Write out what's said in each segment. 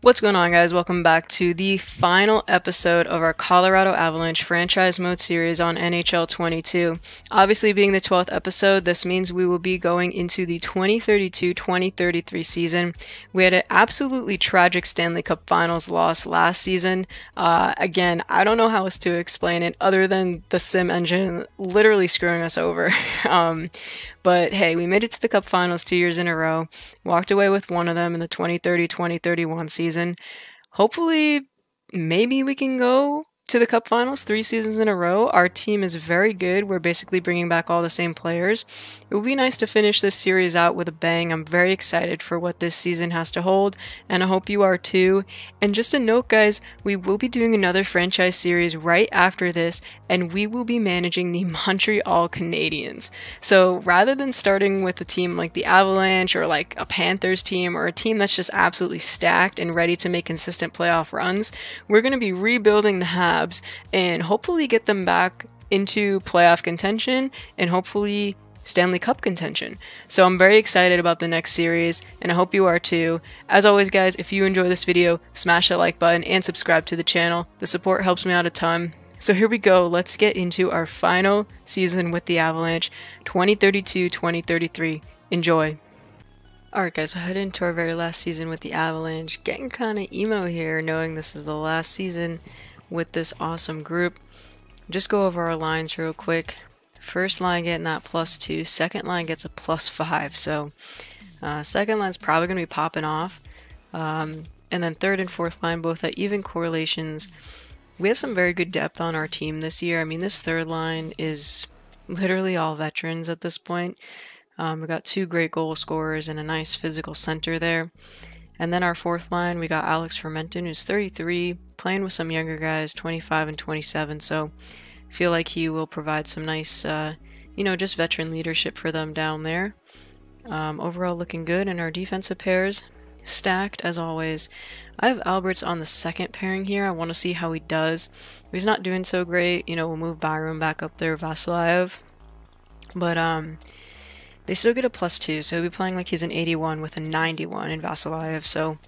What's going on, guys? Welcome back to the final episode of our Colorado Avalanche franchise mode series on NHL 22. Obviously, being the 12th episode, this means we will be going into the 2032-2033 season. We had an absolutely tragic Stanley Cup Finals loss last season. Again, I don't know how else to explain it other than the sim engine literally screwing us over. But hey, we made it to the Cup Finals 2 years in a row, walked away with one of them in the 2030-2031 season. Hopefully, maybe we can go to the Cup Finals 3 seasons in a row. Our team is very good. We're basically bringing back all the same players. It would be nice to finish this series out with a bang. I'm very excited for what this season has to hold, and I hope you are too. And just a note, guys, we will be doing another franchise series right after this, and we will be managing the Montreal Canadiens. So rather than starting with a team like the Avalanche or like a Panthers team or a team that's just absolutely stacked and ready to make consistent playoff runs, we're going to be rebuilding the Habs and hopefully get them back into playoff contention and hopefully Stanley Cup contention. So I'm very excited about the next series, and I hope you are too. As always, guys, if you enjoy this video, smash that like button and subscribe to the channel. The support helps me out a ton. So here we go. Let's get into our final season with the Avalanche, 2032-2033. Enjoy. Alright guys, so head into our very last season with the Avalanche. Getting kind of emo here, knowing this is the last season with this awesome group. Just go over our lines real quick. First line getting that +2, second line gets a +5, so second line's probably going to be popping off. And then third and fourth line both at even correlations. We have some very good depth on our team this year. I mean, this third line is literally all veterans at this point. We got 2 great goal scorers and a nice physical center there. And then our fourth line, we got Alex Fermenton, who's 33, playing with some younger guys, 25 and 27. So feel like he will provide some nice, just veteran leadership for them down there. Overall looking good, and our defensive pairs stacked as always. I have Alberts on the second pairing here. I want to see how he does. If he's not doing so great, we'll move Byram back up there, Vasilyev. But they still get a +2, so he'll be playing like he's an 81 with a 91 in Vasilyev, so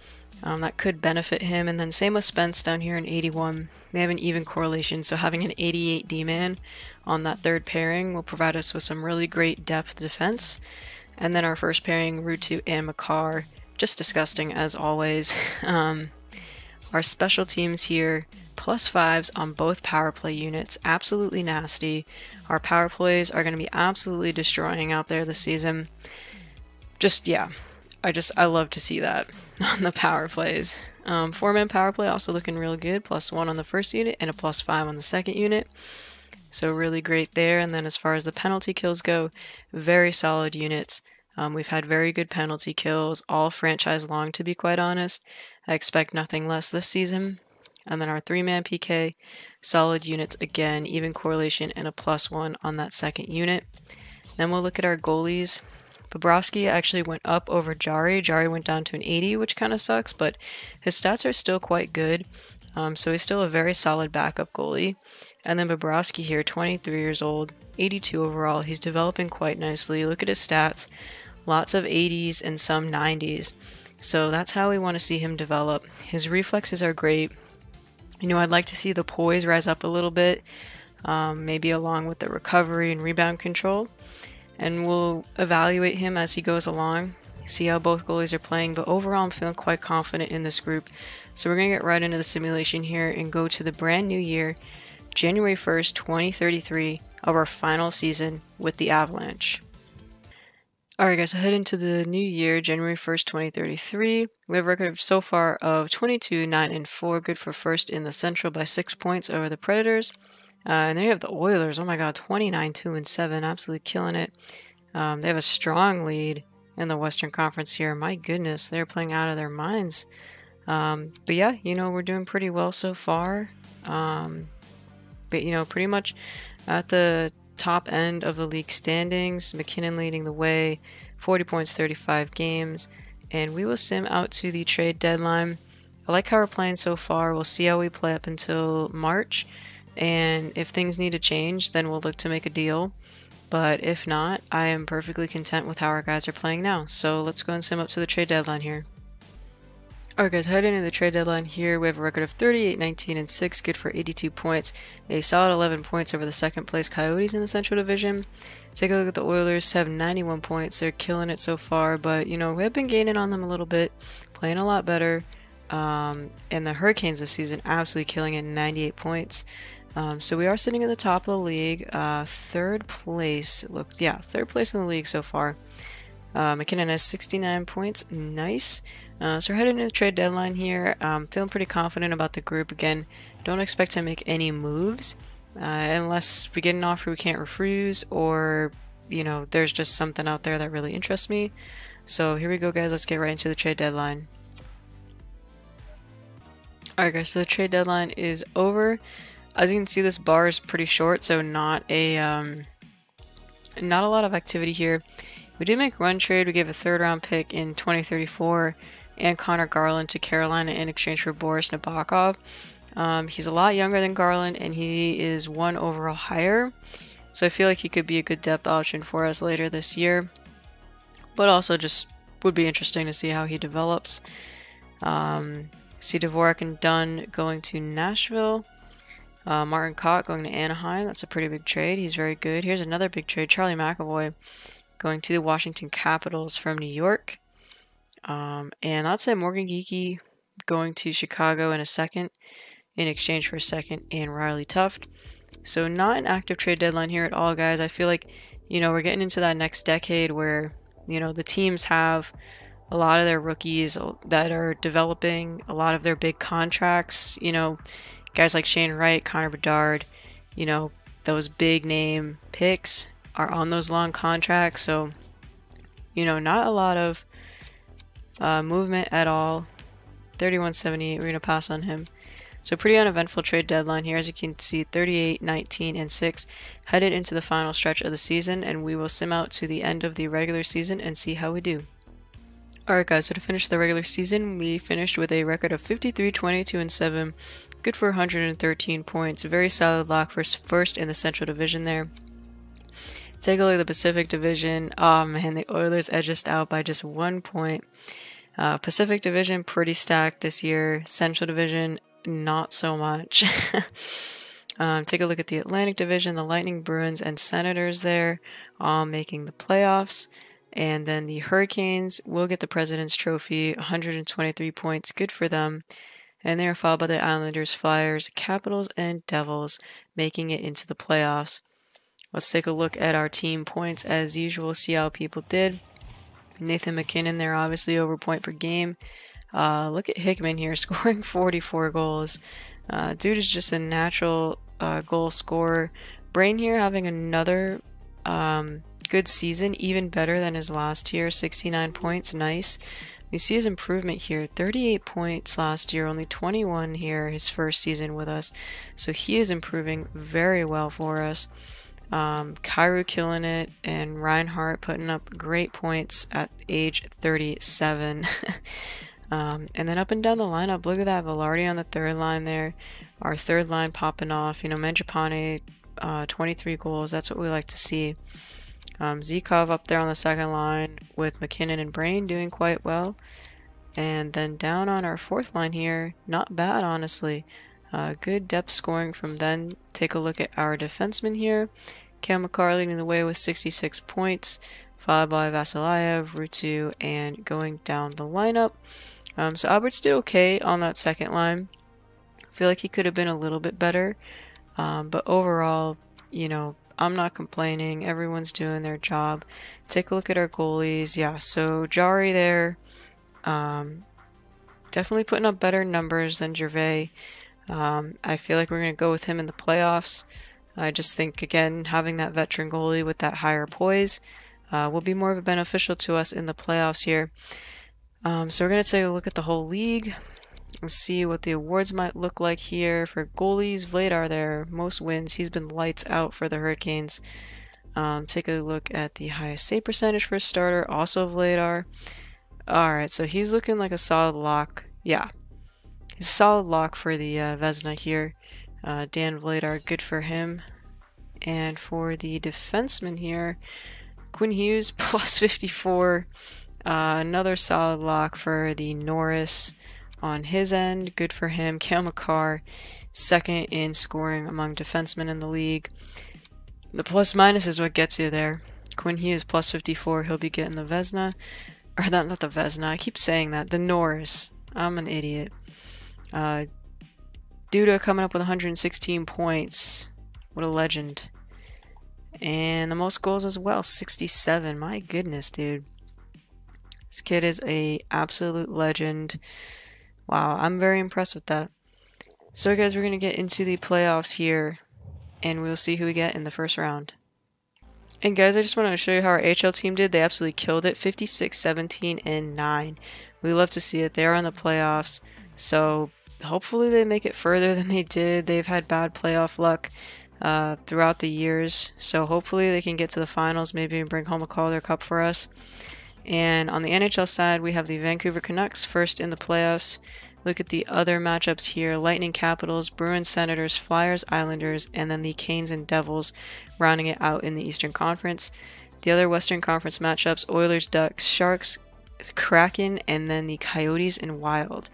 that could benefit him. And then same with Spence down here in 81. They have an even correlation, so having an 88 D-man on that third pairing will provide us with some really great depth defense. And then our first pairing, Ruutu and Makar, just disgusting as always. Our special teams here, +5s on both power play units, absolutely nasty. Our power plays are going to be absolutely destroying out there this season. Yeah, I love to see that on the power plays. 4-man power play also looking real good, +1 on the first unit and a +5 on the second unit. So really great there. And then as far as the penalty kills go, very solid units. We've had very good penalty kills all franchise long, to be quite honest. I expect nothing less this season. And then our 3-man PK, solid units again, even correlation and a +1 on that second unit. Then we'll look at our goalies. Bobrovsky actually went up over Jari. Jari went down to an 80, which kind of sucks, but his stats are still quite good. So he's still a very solid backup goalie. And then Bobrovsky here, 23 years old, 82 overall. He's developing quite nicely. Look at his stats. Lots of 80s and some 90s. So that's how we want to see him develop. His reflexes are great. I'd like to see the poise rise up a little bit, maybe along with the recovery and rebound control. And we'll evaluate him as he goes along, see how both goalies are playing. But overall, I'm feeling quite confident in this group. So we're going to get right into the simulation here and go to the brand new year, January 1st, 2033, of our final season with the Avalanche. Alright guys, so head into the new year, January 1st, 2033. We have a record so far of 22, 9, and 4, good for first in the Central by 6 points over the Predators. And there you have the Oilers, oh my god, 29, 2, and 7, absolutely killing it. They have a strong lead in the Western Conference here. My goodness, they're playing out of their minds. But yeah, we're doing pretty well so far. But pretty much at the top end of the league standings. McKinnon leading the way, 40 points, 35 games, and we will sim out to the trade deadline. I like how we're playing so far. We'll see how we play up until March, and if things need to change, then we'll look to make a deal. But if not, I am perfectly content with how our guys are playing now. So let's go and sim up to the trade deadline here. Alright guys, heading into the trade deadline here, we have a record of 38, 19, and 6, good for 82 points. A solid 11 points over the second place Coyotes in the Central Division. Take a look at the Oilers, have 91 points. They're killing it so far, but we have been gaining on them a little bit, playing a lot better. And the Hurricanes this season absolutely killing it, 98 points. So we are sitting at the top of the league, third place. Third place in the league so far. McKinnon has 69 points, nice. So we're heading into the trade deadline here. Feeling pretty confident about the group. Again, don't expect to make any moves unless we get an offer we can't refuse, or there's just something out there that really interests me. So here we go, guys. Let's get right into the trade deadline. Alright guys, so the trade deadline is over. As you can see, this bar is pretty short, so not a lot of activity here. We did make one trade. We gave a third-round pick in 2034 and Connor Garland to Carolina in exchange for Boris Nabokov. He's a lot younger than Garland, and he is 1 overall higher. So I feel like he could be a good depth option for us later this year. But also just would be interesting to see how he develops. See Dvorak and Dunn going to Nashville. Martin Kaut going to Anaheim. That's a pretty big trade. He's very good. Here's another big trade. Charlie McAvoy going to the Washington Capitals from New York. And that's it. Morgan Geekie going to Chicago in a second in exchange for a second and Riley Tuft. So not an active trade deadline here at all, guys. I feel like, we're getting into that next decade where, the teams have a lot of their rookies that are developing, a lot of their big contracts, guys like Shane Wright, Connor Bedard, those big name picks are on those long contracts. So, not a lot of movement at all. 31.78, we're going to pass on him. So pretty uneventful trade deadline here. As you can see, 38, 19, and 6 headed into the final stretch of the season, and we will sim out to the end of the regular season and see how we do. Alright guys, so to finish the regular season, we finished with a record of 53, 22, and 7. Good for 113 points. Very solid lock for first in the Central Division there. Take a look at the Pacific Division. Oh man, the Oilers edged us out by just 1 point. Pacific Division, pretty stacked this year. Central Division, not so much. Take a look at the Atlantic Division. The Lightning, Bruins, and Senators there, all making the playoffs. And then the Hurricanes will get the President's Trophy, 123 points, good for them. And they are followed by the Islanders, Flyers, Capitals, and Devils, making it into the playoffs. Let's take a look at our team points as usual, see how people did. Nathan MacKinnon there, obviously over point per game. Look at Hickman here, scoring 44 goals. Dude is just a natural goal scorer. Brain here having another good season, even better than his last year, 69 points, nice. You see his improvement here, 38 points last year, only 21 here, his first season with us. So he is improving very well for us. Kyrou killing it, and Reinhardt putting up great points at age 37. And then up and down the lineup, look at that, Velarde on the third line there. Our third line popping off, Mangiapane, 23 goals, that's what we like to see. Zykov up there on the second line with MacKinnon and Brain doing quite well. And then down on our fourth line here, not bad honestly. Good depth scoring from them. Take a look at our defensemen here. Cale Makar leading the way with 66 points, followed by Vasilyev, Rutu, and going down the lineup. So Alberts did okay on that second line. I feel like he could have been a little bit better. But overall, I'm not complaining. Everyone's doing their job. Take a look at our goalies. Yeah, so Jari there, definitely putting up better numbers than Gervais. I feel like we're going to go with him in the playoffs. I just think, again, having that veteran goalie with that higher poise will be more of a beneficial to us in the playoffs here. So we're going to take a look at the whole league and see what the awards might look like here. For goalies, Vladar there, most wins. He's been lights out for the Hurricanes. Take a look at the highest save percentage for a starter, also Vladar. Alright, so he's looking like a solid lock. Yeah, he's a solid lock for the Vezina here. Dan Vladar, good for him. And for the defenseman here, Quinn Hughes, plus 54. Another solid lock for the Norris. on his end. Good for him. Cale Makar, second in scoring among defensemen in the league. The plus minus is what gets you there. Quinn Hughes plus 54. He'll be getting the Vezina. Or not the Vezina. I keep saying that. The Norris. I'm an idiot. Duda coming up with 116 points. What a legend. And the most goals as well, 67. My goodness, dude. This kid is a absolute legend. Wow, I'm very impressed with that. So guys, we're going to get into the playoffs here, and we'll see who we get in the first round. And guys, I just wanted to show you how our AHL team did. They absolutely killed it, 56, 17, and 9. We love to see it. They are in the playoffs, so hopefully they make it further than they did. They've had bad playoff luck throughout the years, so hopefully they can get to the finals, maybe bring home a Calder Cup for us. And on the NHL side, we have the Vancouver Canucks first in the playoffs. Look at the other matchups here. Lightning Capitals, Bruins Senators, Flyers Islanders, and then the Canes and Devils rounding it out in the Eastern Conference. The other Western Conference matchups, Oilers, Ducks, Sharks, Kraken, and then the Coyotes and Wild.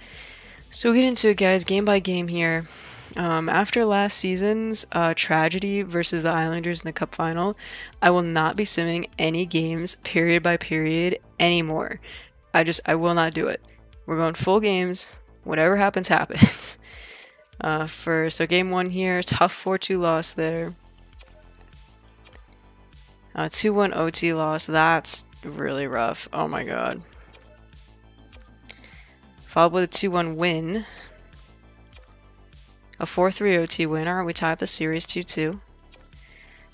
So we'll get into it, guys, game by game here. After last season's tragedy versus the Islanders in the Cup Final, I will not be simming any games period by period anymore. I will not do it. We're going full games. Whatever happens, happens. So game 1 here, tough 4-2 loss there. 2-1 OT loss. That's really rough. Oh my god. Followed with a 2-1 win. A 4-3 OT win. Alright, we tie up the series 2-2.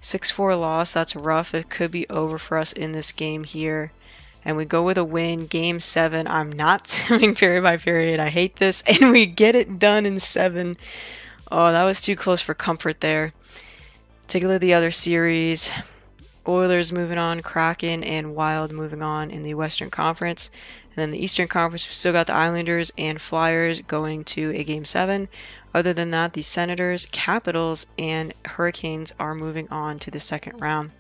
6-4 loss. That's rough. It could be over for us in this game here. And we go with a win. Game 7. I'm not simming period by period. I hate this. And we get it done in 7. Oh, that was too close for comfort there. Take a look at the other series. Oilers moving on. Kraken and Wild moving on in the Western Conference. And then the Eastern Conference, we've still got the Islanders and Flyers going to a Game 7. Other than that, the Senators, Capitals, and Hurricanes are moving on to the second round.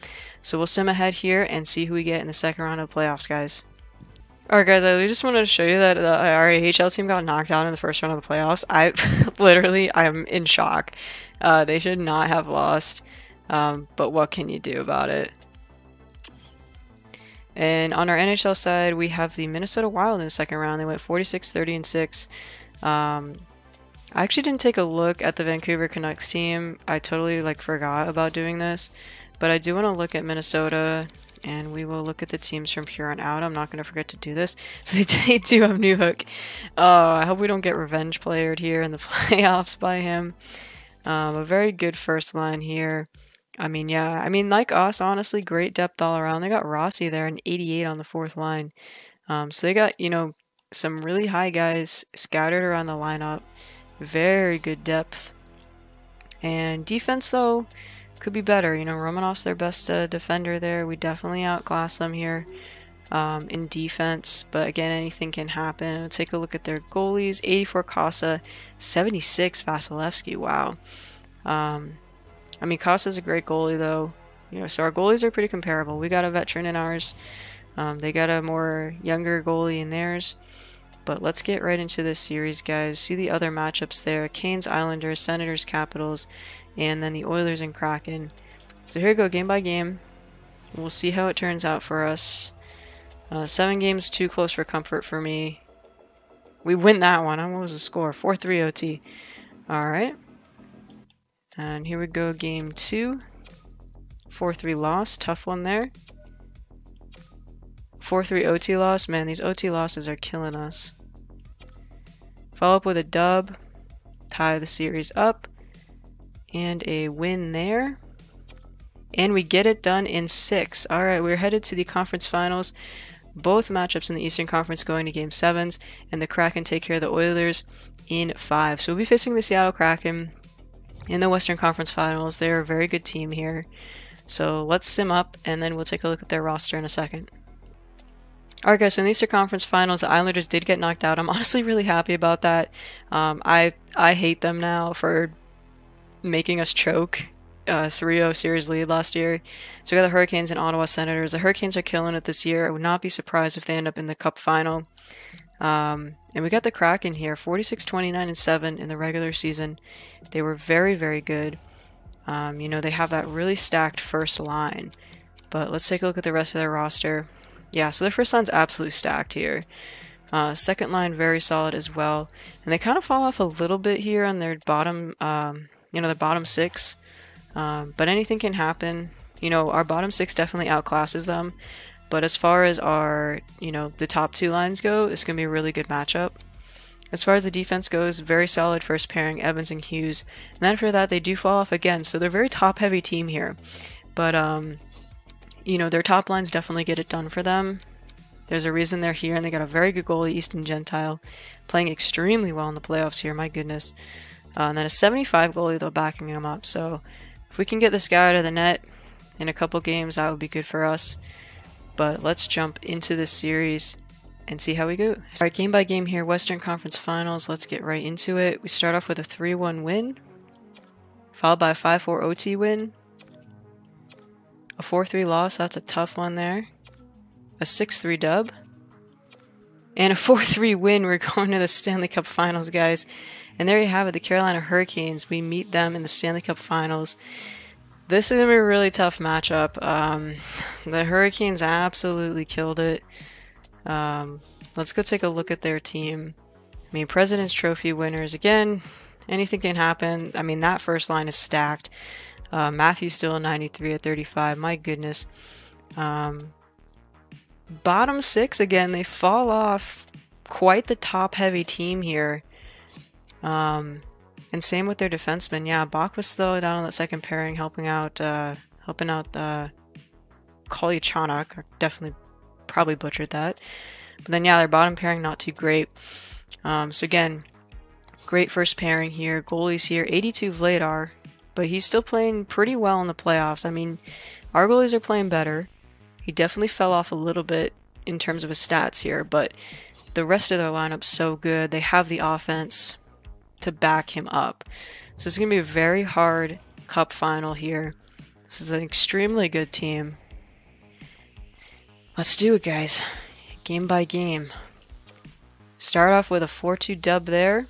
So we'll sim ahead here and see who we get in the second round of the playoffs, guys. Alright guys, I just wanted to show you that our AHL team got knocked out in the first round of the playoffs. I'm in shock. They should not have lost, but what can you do about it? And on our NHL side, we have the Minnesota Wild in the second round. They went 46, 30, and 6. I actually didn't take a look at the Vancouver Canucks team. I totally forgot about doing this, but I do want to look at Minnesota, and we will look at the teams from here on out. I'm not going to forget to do this. So they do have Newhook. Oh, I hope we don't get revenge playered here in the playoffs by him. A very good first line here. Like us, honestly, great depth all around. They got Rossi there, and 88 on the fourth line. So they got, some really high guys scattered around the lineup. Very good depth. And defense, though, could be better. Romanov's their best defender there. We definitely outclass them here in defense. But again, anything can happen. Let's take a look at their goalies. 84 Casa, 76 Vasilevsky. Wow. Casa's a great goalie, though. So our goalies are pretty comparable. We got a veteran in ours. They got a more younger goalie in theirs. But let's get right into this series, guys. See the other matchups there. Canes, Islanders, Senators, Capitals, and then the Oilers and Kraken. So here we go, game by game. We'll see how it turns out for us. 7 games, too close for comfort for me. We win that one. What was the score? 4-3 OT. Alright. And here we go, game 2. 4-3 loss. Tough one there. 4-3 OT loss. Man, these OT losses are killing us. Follow up with a dub. Tie the series up. And a win there. And we get it done in 6. Alright, we're headed to the conference finals. Both matchups in the Eastern Conference going to Game 7s. And the Kraken take care of the Oilers in 5. So we'll be facing the Seattle Kraken in the Western Conference Finals. They're a very good team here. So let's sim up, and then we'll take a look at their roster in a second. Alright guys, so in the Eastern Conference Finals, the Islanders did get knocked out. I'm honestly really happy about that. I hate them now for making us choke 3-0 series lead last year. So we got the Hurricanes and Ottawa Senators. The Hurricanes are killing it this year. I would not be surprised if they end up in the Cup Final. And we got the Kraken here, 46, 29, and 7 in the regular season. They were very, very good. You know, they have that really stacked first line. But let's take a look at the rest of their roster. Yeah, so their first line's absolutely stacked here. Second line, very solid as well. And they kind of fall off a little bit here on their bottom, you know, the bottom six. But anything can happen. You know, our bottom six definitely outclasses them. But as far as our, you know, the top two lines go, it's going to be a really good matchup. As far as the defense goes, very solid first pairing, Evans and Hughes. And then after that, they do fall off again. So they're a very top-heavy team here. But, you know, their top lines definitely get it done for them. There's a reason they're here, and they got a very good goalie, Easton Gentile, playing extremely well in the playoffs here, my goodness. And then a 75 goalie, though, backing him up. So if we can get this guy out of the net in a couple games, that would be good for us. But let's jump into this series and see how we go. Alright, game by game here, Western Conference Finals. Let's get right into it. We start off with a 3-1 win, followed by a 5-4 OT win, a 4-3 loss, that's a tough one there, a 6-3 dub, and a 4-3 win. We're going to the Stanley Cup Finals, guys. And there you have it, the Carolina Hurricanes. We meet them in the Stanley Cup Finals. This is going to be a really tough matchup. The Hurricanes absolutely killed it. Let's go take a look at their team. I mean, President's Trophy winners. Again, anything can happen. I mean, that first line is stacked. Matthew's still a 93 at 35. My goodness. Bottom six, again, they fall off. Quite the top-heavy team here. And same with their defensemen. Yeah, Bach was still down on that second pairing, helping out Kolyachonok. I definitely probably butchered that. But then, yeah, their bottom pairing, not too great. So again, great first pairing here. Goalies here, 82 Vladar, but he's still playing pretty well in the playoffs. I mean, our goalies are playing better. He definitely fell off a little bit in terms of his stats here, but the rest of their lineup's so good. They have the offense to back him up. So it's going to be a very hard cup final here. This is an extremely good team. Let's do it, guys. Game by game. Start off with a 4-2 dub there.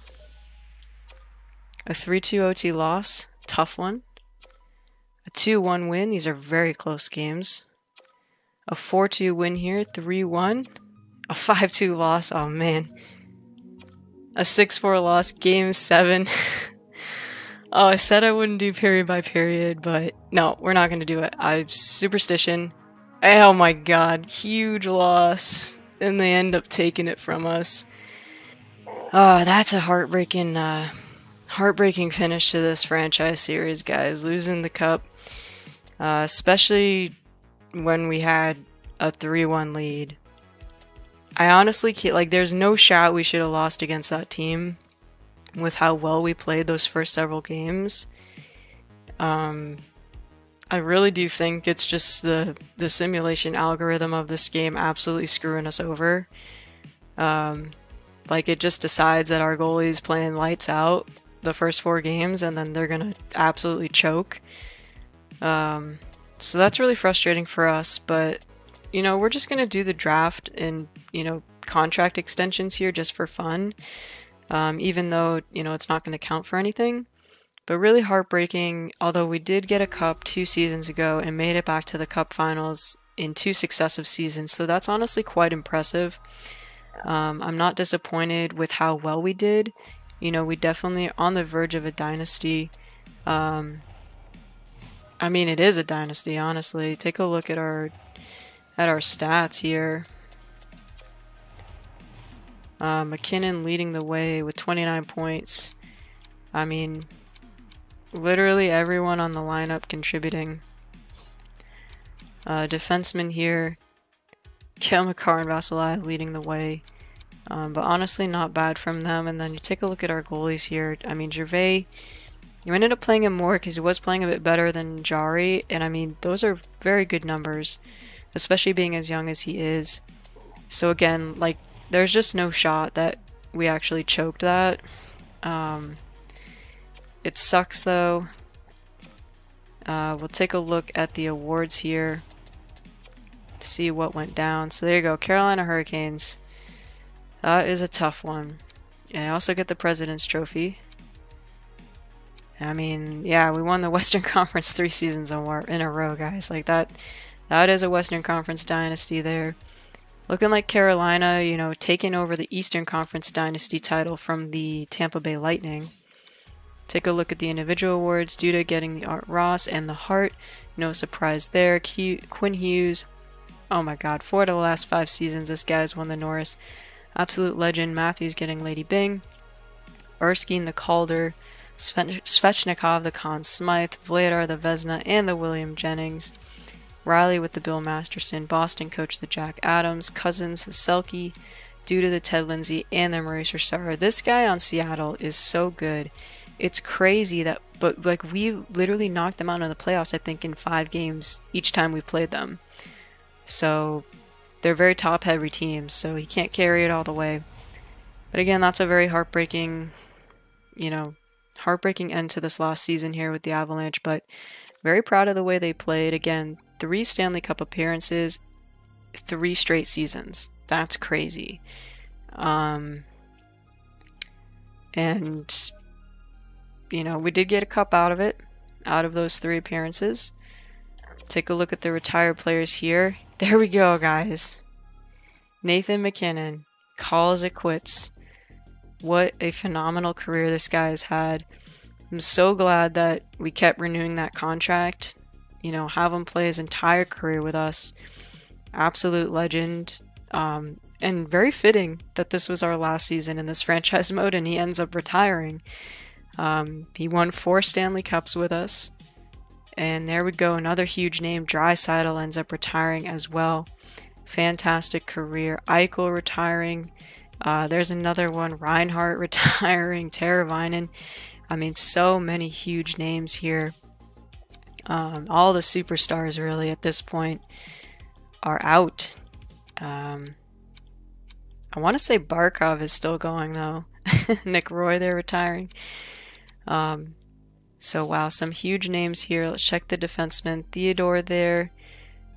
A 3-2 OT loss. Tough one. A 2-1 win. These are very close games. A 4-2 win here. 3-1. A 5-2 loss. Oh, man. A 6-4 loss, game 7. Oh, I said I wouldn't do period by period, but no, we're not going to do it. I'm superstition. Oh my god, huge loss. And they end up taking it from us. Oh, that's a heartbreaking finish to this franchise series, guys. Losing the cup. Especially when we had a 3-1 lead. I honestly can't, like, there's no shot we should have lost against that team with how well we played those first several games. I really do think it's just the simulation algorithm of this game absolutely screwing us over. Like, it just decides that our goalie's playing lights out the first 4 games and then they're gonna absolutely choke. So that's really frustrating for us, but you know, we're just going to do the draft and, you know, contract extensions here just for fun. Even though, you know, it's not going to count for anything. But really heartbreaking, although we did get a cup 2 seasons ago and made it back to the cup finals in 2 successive seasons. So that's honestly quite impressive. I'm not disappointed with how well we did. You know, we definitely on the verge of a dynasty. I mean, it is a dynasty, honestly. Take a look at our stats here. McKinnon leading the way with 29 points. I mean, literally everyone on the lineup contributing. Defenseman here. Kale McCarr and Vasilyev leading the way. But honestly, not bad from them. And then you take a look at our goalies here. I mean, Gervais, you ended up playing him more because he was playing a bit better than Jari. And I mean, those are very good numbers, especially being as young as he is. So again, like, there's just no shot that we actually choked that. It sucks though. We'll take a look at the awards here to see what went down. So there you go, Carolina Hurricanes. That is a tough one. And I also get the President's Trophy. I mean, yeah, we won the Western Conference 3 seasons in a row, guys. Like that is a Western Conference dynasty there. Looking like Carolina, you know, taking over the Eastern Conference dynasty title from the Tampa Bay Lightning. Take a look at the individual awards. Duda getting the Art Ross and the Hart. No surprise there. Quinn Hughes. Oh my god, 4 out of the last 5 seasons this guy's won the Norris. Absolute legend. Matthews getting Lady Byng. Erskine the Calder. Svechnikov the Conn Smythe. Vladar the Vezina and the William Jennings. Riley with the Bill Masterson. Boston coach the Jack Adams. Cousins the Selke. Duda the Ted Lindsay and the Maurice Richard. This guy on Seattle is so good. It's crazy that, but like we literally knocked them out in the playoffs, I think, in 5 games each time we played them. So they're very top-heavy teams, so he can't carry it all the way. But again, that's a very heartbreaking, you know, heartbreaking end to this last season here with the Avalanche, but very proud of the way they played. Again, 3 Stanley Cup appearances, 3 straight seasons. That's crazy. And, you know, we did get a cup out of it, out of those 3 appearances. Take a look at the retired players here. There we go, guys. Nathan MacKinnon calls it quits. What a phenomenal career this guy has had. I'm so glad that we kept renewing that contract. You know, have him play his entire career with us. Absolute legend. And very fitting that this was our last season in this franchise mode and he ends up retiring. He won 4 Stanley Cups with us. And there we go, another huge name. Draisaitl ends up retiring as well. Fantastic career. Eichel retiring. There's another one. Reinhart retiring. Teravainen. I mean, so many huge names here. All the superstars really at this point are out. I want to say Barkov is still going though. Nick Roy, they're retiring. So wow, some huge names here. Let's check the defensemen. Theodore there.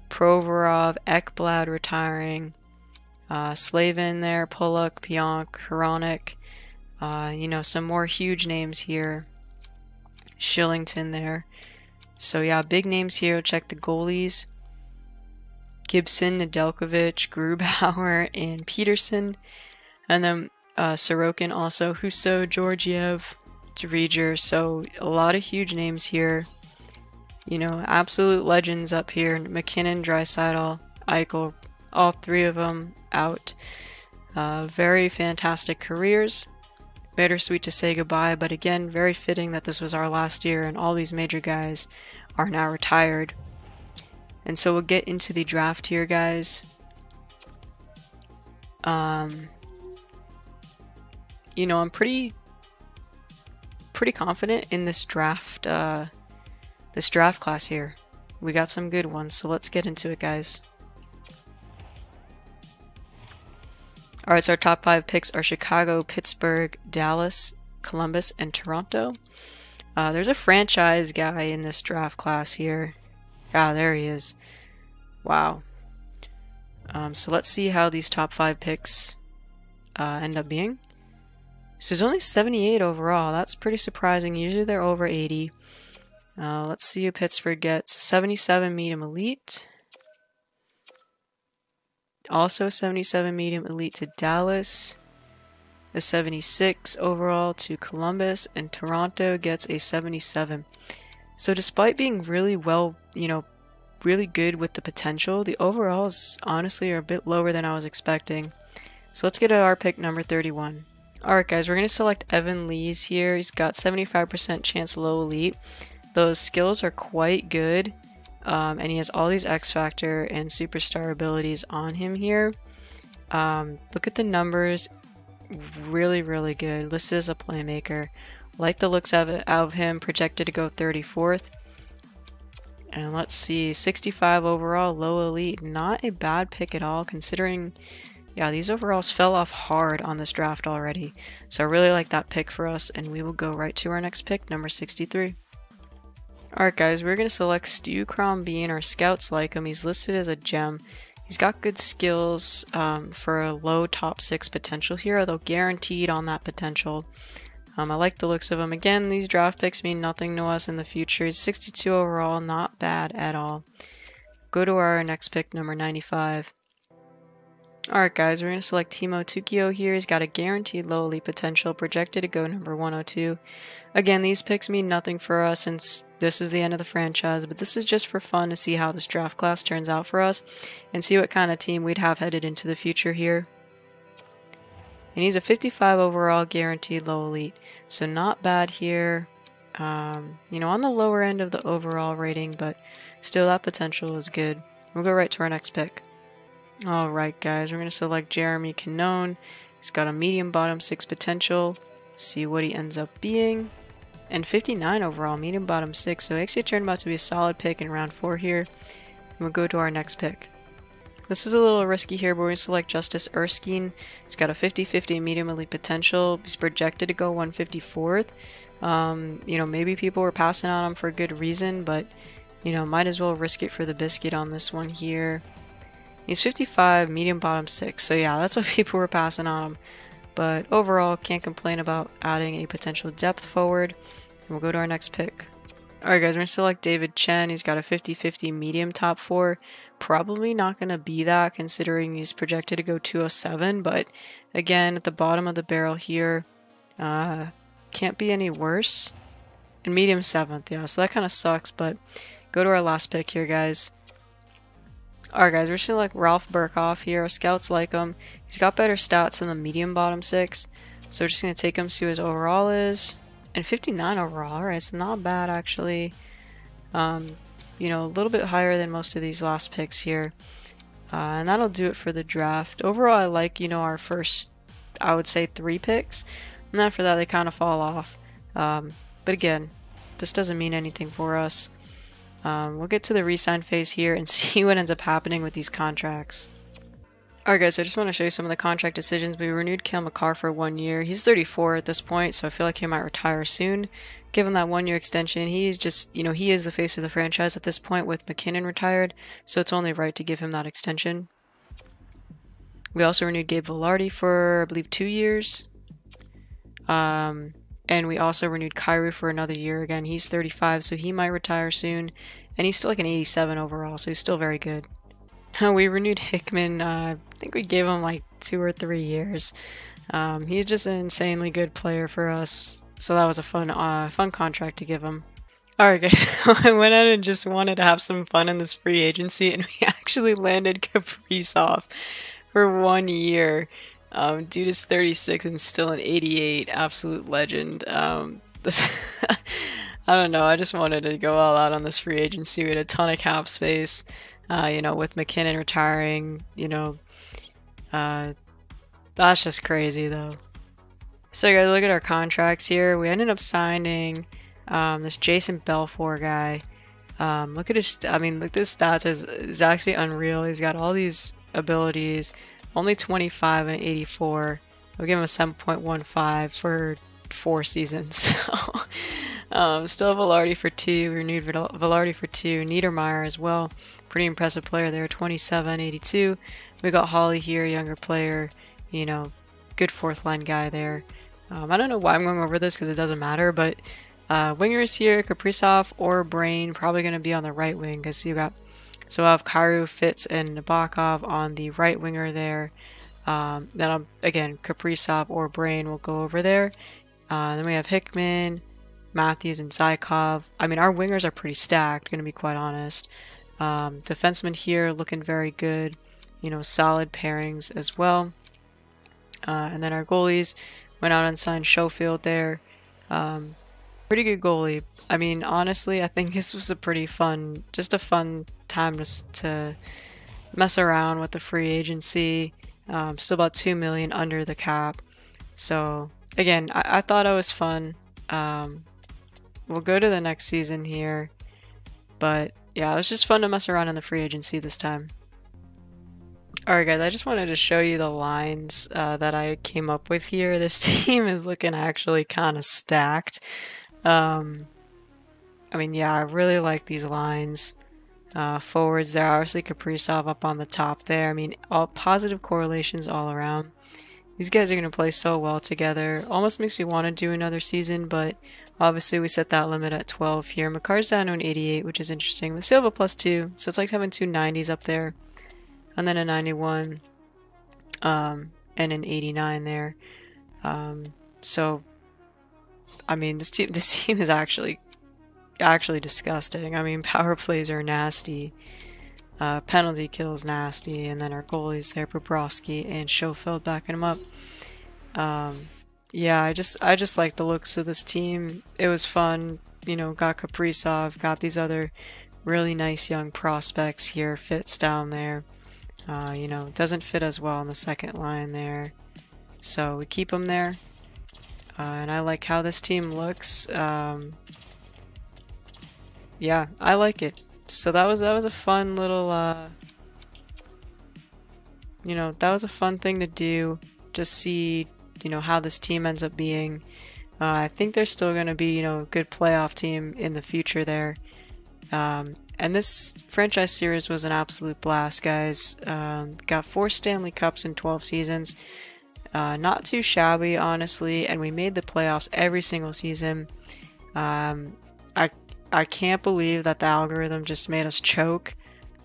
Provorov, Ekblad retiring. Slavin there. Pollock, Pionk, Hronek. You know, some more huge names here. Shillington there. So yeah, big names here. Check the goalies. Gibson, Nedeljkovic, Grubauer, and Peterson. And then Sorokin also. Husso, Georgiev, Dreger. So a lot of huge names here. You know, absolute legends up here. McKinnon, Draisaitl, Eichel, all 3 of them out. Very fantastic careers. Bittersweet to say goodbye, but again, very fitting that this was our last year and all these major guys are now retired. And so we'll get into the draft here, guys. You know, I'm pretty confident in this draft class here. We got some good ones, so let's get into it, guys. Alright, so our top 5 picks are Chicago, Pittsburgh, Dallas, Columbus, and Toronto. There's a franchise guy in this draft class here. Ah, there he is. Wow. So let's see how these top 5 picks end up being. So there's only 78 overall. That's pretty surprising. Usually they're over 80. Let's see who Pittsburgh gets. 77 medium elite. Also 77 medium elite to Dallas. A 76 overall to Columbus. And Toronto gets a 77. So despite being really well, you know, really good with the potential, the overalls honestly are a bit lower than I was expecting. So let's get to our pick number 31. Alright guys, we're going to select Evan Lees here. He's got 75% chance low elite. Those skills are quite good. And he has all these X Factor and Superstar abilities on him here. Look at the numbers. Really, really good. Listed as a playmaker. Like the looks of him. Projected to go 34th. And let's see. 65 overall. Low elite. Not a bad pick at all considering... Yeah, these overalls fell off hard on this draft already. So I really like that pick for us. And we will go right to our next pick, number 63. Alright guys, we're going to select Stu Crombeen. Our scouts like him. He's listed as a gem. He's got good skills for a low top 6 potential here, although guaranteed on that potential. I like the looks of him. Again, these draft picks mean nothing to us in the future. He's 62 overall, not bad at all. Go to our next pick, number 95. Alright guys, we're going to select Timo Tukio here. He's got a guaranteed low elite potential, projected to go number 102. Again, these picks mean nothing for us since this is the end of the franchise, but this is just for fun to see how this draft class turns out for us and see what kind of team we'd have headed into the future here. And he's a 55 overall, guaranteed low elite, so not bad here. You know, on the lower end of the overall rating, but still that potential is good. We'll go right to our next pick. Alright guys, we're going to select Jeremy Canone. He's got a medium bottom 6 potential. See what he ends up being. And 59 overall, medium bottom 6. So actually turned out to be a solid pick in round 4 here. And we'll go to our next pick. This is a little risky here, but we're going to select Justice Erskine. He's got a 50-50 medium elite potential. He's projected to go 154th. You know, maybe people were passing on him for a good reason, but, you know, might as well risk it for the biscuit on this one here. He's 55, medium bottom 6, so yeah, that's what people were passing on him. But overall, can't complain about adding a potential depth forward. And we'll go to our next pick. Alright guys, we're going to select David Chen. He's got a 50-50 medium top 4. Probably not going to be that considering he's projected to go 207, but again, at the bottom of the barrel here, can't be any worse. And medium 7th, yeah, so that kind of sucks, but go to our last pick here, guys. Alright guys, we're just going to like Ralph Burkhoff here. Our scouts like him. He's got better stats than the medium bottom 6. So we're just going to take him, see what his overall is. And 59 overall. Alright, so not bad actually. You know, a little bit higher than most of these last picks here. And that'll do it for the draft. Overall, I like, you know, our first, I would say 3 picks. And after that, they kind of fall off. But again, this doesn't mean anything for us. We'll get to the re-sign phase here and see what ends up happening with these contracts. Alright guys, so I just want to show you some of the contract decisions. We renewed Cale Makar for 1 year. He's 34 at this point, so I feel like he might retire soon. Give him that 1 year extension. He's just, you know, he is the face of the franchise at this point with McKinnon retired, so it's only right to give him that extension. We also renewed Gabe Vilardi for, I believe, 2 years. And we also renewed Kyrou for another year. Again, he's 35, so he might retire soon. And he's still like an 87 overall, so he's still very good. We renewed Hickman. I think we gave him like 2 or 3 years. He's just an insanely good player for us, so that was a fun contract to give him. Alright guys, I went out and just wanted to have some fun in this free agency, and we actually landed Kaprizov for 1 year. Dude is 36 and still an 88, absolute legend. This I don't know, I just wanted to go all out on this free agency. We had a ton of cap space, you know, with McKinnon retiring, you know, that's just crazy though. So you gotta look at our contracts here. We ended up signing this Jason Belfour guy. Look at his, I mean, look at his stats, is actually unreal. He's got all these abilities. Only 25 and 84. We'll give him a 7.15 for 4 seasons. So, still have Vilardi for 2. We renewed Vilardi for 2. Niedermeyer as well. Pretty impressive player there. 27, 82. We got Hawley here, younger player. You know, good 4th line guy there. I don't know why I'm going over this because it doesn't matter, but wingers here, Kaprizov or Brain, probably going to be on the right wing because you got. So I have Kyrou, Fitz, and Nabokov on the right winger there. Then again, Kaprizov or Brain will go over there. Then we have Hickman, Matthews, and Zykov. I mean, our wingers are pretty stacked, going to be quite honest. Defensemen here looking very good. You know, solid pairings as well. And then our goalies went out and signed Schofield there. Pretty good goalie. I mean, honestly, I think this was a pretty fun, just a fun time to mess around with the free agency. Still about $2 million under the cap. So again, I thought it was fun. We'll go to the next season here, but yeah, it was just fun to mess around in the free agency this time. Alright guys, I just wanted to show you the lines that I came up with here. This team is looking actually kind of stacked. I mean, yeah, I really like these lines. Forwards there, obviously Kaprizov up on the top there. I mean, all positive correlations all around. These guys are going to play so well together. Almost makes me want to do another season, but obviously we set that limit at 12 here. Makar's down to an 88, which is interesting. With Silva +2, so it's like having two 90s up there. And then a 91 and an 89 there. So, I mean, this team is actually disgusting. I mean, power plays are nasty. Penalty kills nasty, and then our goalies there, Bobrovsky and Schofield backing them up. Yeah, I just like the looks of this team. It was fun, you know. Got Kaprizov, got these other really nice young prospects here. Fits down there, you know, doesn't fit as well on the second line there, so we keep him there. And I like how this team looks. Yeah, I like it. So that was a fun little, you know, that was a fun thing to do. Just see, you know, how this team ends up being. I think they're still going to be, you know, a good playoff team in the future there. And this franchise series was an absolute blast, guys. Got 4 Stanley Cups in 12 seasons. Not too shabby, honestly, and we made the playoffs every single season. I can't believe that the algorithm just made us choke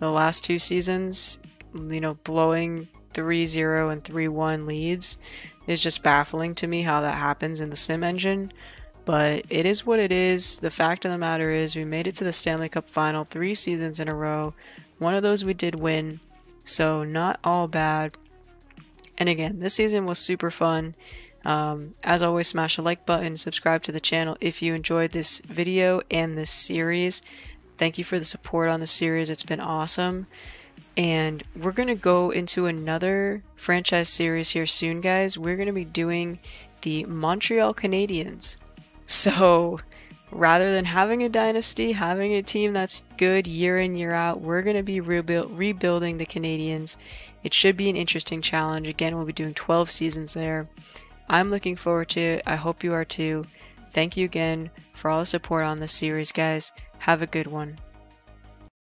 the last 2 seasons. You know, blowing 3-0 and 3-1 leads is just baffling to me how that happens in the sim engine. But it is what it is. The fact of the matter is we made it to the Stanley Cup final 3 seasons in a row. One of those we did win, so not all bad. And again, this season was super fun. As always, smash the like button, subscribe to the channel if you enjoyed this video and this series. Thank you for the support on the series. It's been awesome. And we're going to go into another franchise series here soon, guys. We're going to be doing the Montreal Canadiens. So rather than having a dynasty, having a team that's good year in, year out, we're going to be rebuilding the Canadiens. It should be an interesting challenge. Again, we'll be doing 12 seasons there. I'm looking forward to it. I hope you are too. Thank you again for all the support on this series, guys. Have a good one.